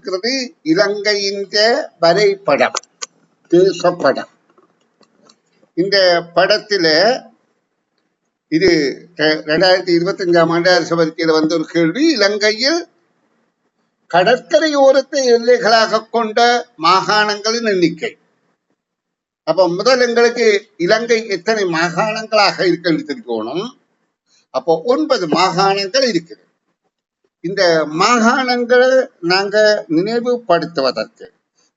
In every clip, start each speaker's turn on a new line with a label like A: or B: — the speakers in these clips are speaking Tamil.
A: இருக்கிறது இலங்கையின் வரைபடம், தேசப்படம். இந்த படத்துல இது 2025ஆம் ஆண்டு அரசு அறிக்கையில வந்த ஒரு கேள்வி. இலங்கையில் கடற்கரையோரத்தை எல்லைகளாக கொண்ட மாகாணங்களின் எண்ணிக்கை. அப்ப முதல் எங்களுக்கு இலங்கை எத்தனை மாகாணங்களாக இருக்குன்னு தெரிவிக்கணும். அப்போ 9 மாகாணங்கள் இருக்குது. இந்த மாகாணங்களை நாங்க நினைவுபடுத்துவதற்கு,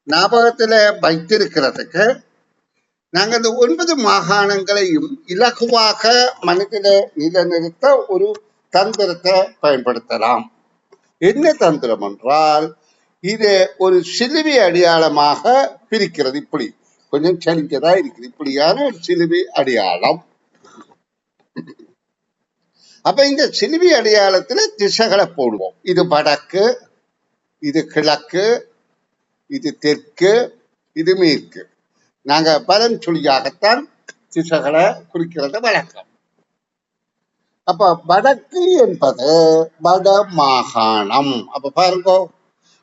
A: ஞாபகத்துல வைத்திருக்கிறதுக்கு நாங்க இந்த 9 மாகாணங்களையும் இலகுவாக மனதில நிலைநிறுத்த ஒரு தந்திரத்தை பயன்படுத்தலாம். என்ன தந்திரம் என்றால், இது ஒரு சிலுவை அடையாளமாக பிரிக்கிறது. இப்படி கொஞ்சம் சலிக்கதா இருக்குது, இப்படியான ஒரு சிலுவை அடையாளம். அப்ப இந்த சிலுவை அடையாளத்துல திசைகளை போடுவோம். இது வடக்கு, இது கிழக்கு, இது தெற்கு, இது மேற்கு. நாங்க பலன்சுழியாகத்தான் திசைகளை குறிக்கிறது வழக்கம். அப்ப வடக்கு என்பது வட மாகாணம். அப்ப பாருங்க,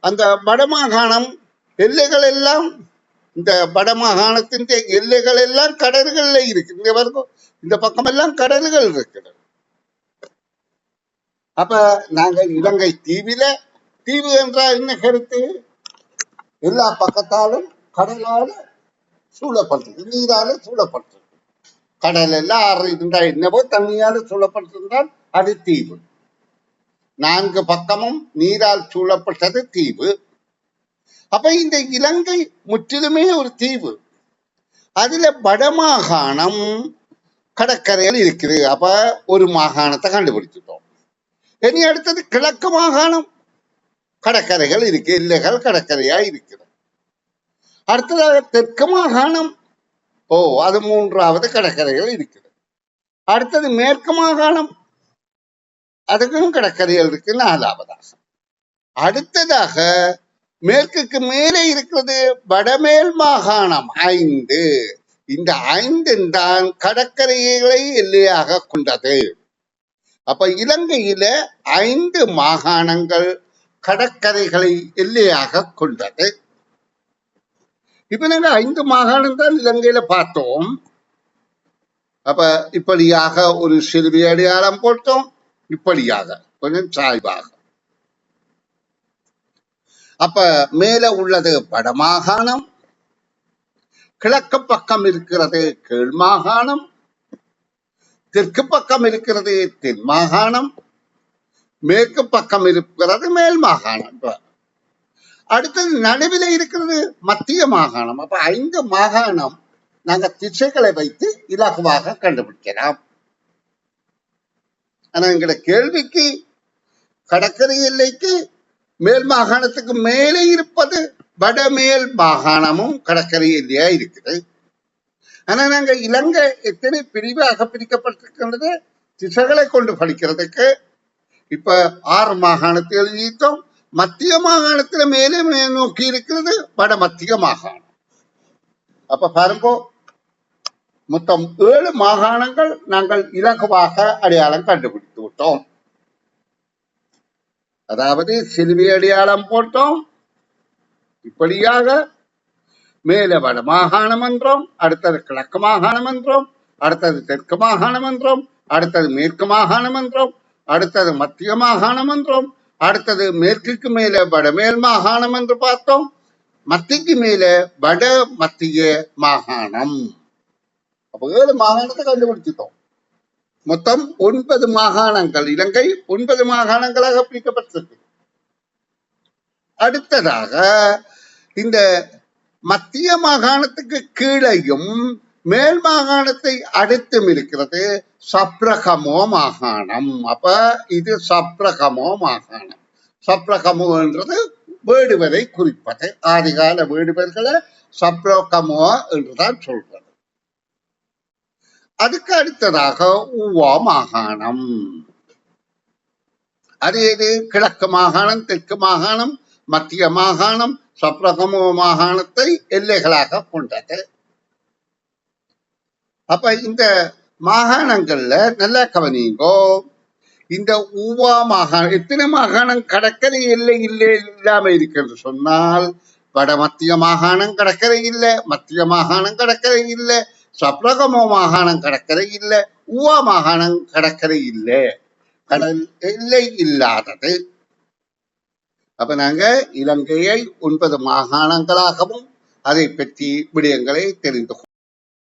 A: அந்த வடமாகாணம் எல்லைகள் எல்லாம், இந்த வடமாகாணத்தின் எல்லைகள் எல்லாம் கடல்கள்ல இருக்கு. இங்க பாருங்க, இந்த பக்கம் எல்லாம் கடல்கள் இருக்குது. அப்ப நாங்க இலங்கை தீவில, தீவு என்றால் என்ன கருத்து? எல்லா பக்கத்தாலும் கடலால சூழப்பட்டிருக்கு, நீரால சூழப்பட்டிருக்கு. கடல் எல்லாம் ஆறு இருந்தால் என்னவோ, தண்ணியால சூழப்பட்டிருந்தால் அது தீவு. 4 பக்கமும் நீரால் சூழப்பட்டது தீவு. அப்ப இந்த இலங்கை முற்றிலுமே ஒரு தீவு. அதுல வடமாகாணம் கடற்கரையில் இருக்குது. அப்ப ஒரு மாகாணத்தை கண்டுபிடிச்சிட்டோம். இனி அடுத்தது கிழக்கு மாகாணம், கடற்கரைகள் இருக்கு, எல்லைகள் கடற்கரையா இருக்கிறது. அடுத்ததாக தெற்கு மாகாணம், அது 3வது கடற்கரைகள் இருக்குது. அடுத்தது மேற்கு மாகாணம், அதுக்கும் கடற்கரைகள் இருக்கு 4வதாக. அடுத்ததாக மேற்குக்கு மேலே இருக்கிறது வடமேல் மாகாணம் 5. இந்த 5 தான் கடற்கரைகளை எல்லையாக கொண்டது. அப்ப இலங்கையில 5 மாகாணங்கள் கடற்கரைகளை எல்லையாக கொண்டது. இப்ப நாங்க 5 மாகாணம் தான் இலங்கையில பார்த்தோம். அப்ப இப்படியாக ஒரு சிறுவி அடையாளம் போட்டோம், இப்படியாக கொஞ்சம் சாய்வாக. அப்ப மேல உள்ளது வடமாகாணம், கிழக்கு பக்கம் இருக்கிறது கீழ் மாகாணம், தெற்கு பக்கம் இருக்கிறது தென் மாகாணம், மேற்கு பக்கம் இருக்கிறது மேல் மாகாணம். அடுத்தது நடுவில் இருக்கிறது மத்திய மாகாணம். அப்ப 5 மாகாணம் நாங்க திசைகளை வைத்து இலகுவாக கண்டுபிடிக்கலாம். ஆனா எங்கட கேள்விக்கு கடற்கரை எல்லைக்கு மேல் மாகாணத்துக்கு மேலே இருப்பது வடமேல் மாகாணமும் கடற்கரை எல்லையா இருக்குது. ஆனா நாங்க இலங்கை எத்தனை பிரிவாக பிரிக்கப்பட்டிருக்கின்றது திசைகளை கொண்டு படிக்கிறதுக்கு இப்ப 6 மாகாணத்தை எழுதிட்டோம். மத்திய மாகாணத்துல மேலே நோக்கி இருக்கிறது வட மத்திய மாகாணம். அப்ப பாருங்க, மொத்தம் 7 மாகாணங்கள் நாங்கள் இலகுவாக அடையாளம் கண்டுபிடித்து விட்டோம். அதாவது சிலுவை அடையாளம் போட்டோம், இப்படியாக மேல வட மாகாணம் என்றோம், அடுத்தது கிழக்கு மாகாணம் என்றோம், அடுத்தது தெற்கு மாகாணம் என்றோம், அடுத்தது மேற்கு மாகாணம் என்றோம், அடுத்தது மத்திய மாகாணம் என்றோம், அடுத்தது மேற்குக்கு மேல வடமேல் மாகாணம் என்று பார்த்தோம், மத்திக்கு மேல வட மத்திய மாகாணம். அப்ப 7 மாகாணத்தை கண்டுபிடிச்சிட்டோம். மொத்தம் 9 மாகாணங்கள். இலங்கை 9 மாகாணங்களாக பிரிக்கப்பட்டிருக்கு. அடுத்ததாக இந்த மத்திய மாகாணத்துக்கு கீழையும் மேல் மாகாணத்தை அடுத்தும் இருக்கிறது சப்ரகமோ மாகாணம். அப்ப இது சப்ரகமோ மாகாணம். சப்ரகமோ என்றது வேடுவரை குறிப்பது. ஆதிகால வேடுவர்களை சப்ரகமோ என்றுதான் சொல்றது. அதுக்கு அடுத்ததாக ஊவா மாகாணம். அது எது? கிழக்கு மாகாணம், தெற்கு மாகாணம், மத்திய மாகாணம், சப்ரகமோ மாகாணத்தை எல்லைகளாக கொண்டது. அப்ப இந்த மாகாணங்கள்ல நல்லா கவனிங்கோ, இந்த ஊவா மாகாணம் எத்தனை மாகாணம் கடற்கரை எல்லை இல்லை இல்லாம இருக்கிறது சொன்னால் வட மத்திய மாகாணம் கடற்கரை இல்லை, மத்திய மாகாணம் கடற்கரை இல்லை, சப்ரகமோ மாகாணம் கடற்கரை இல்லை, ஊவா மாகாணம் கடற்கரை இல்லை, கடல் எல்லை இல்லாதது. அப்ப நாங்க இலங்கையை 9 மாகாணங்களாகவும் அதை பற்றி விடயங்களை தெரிந்து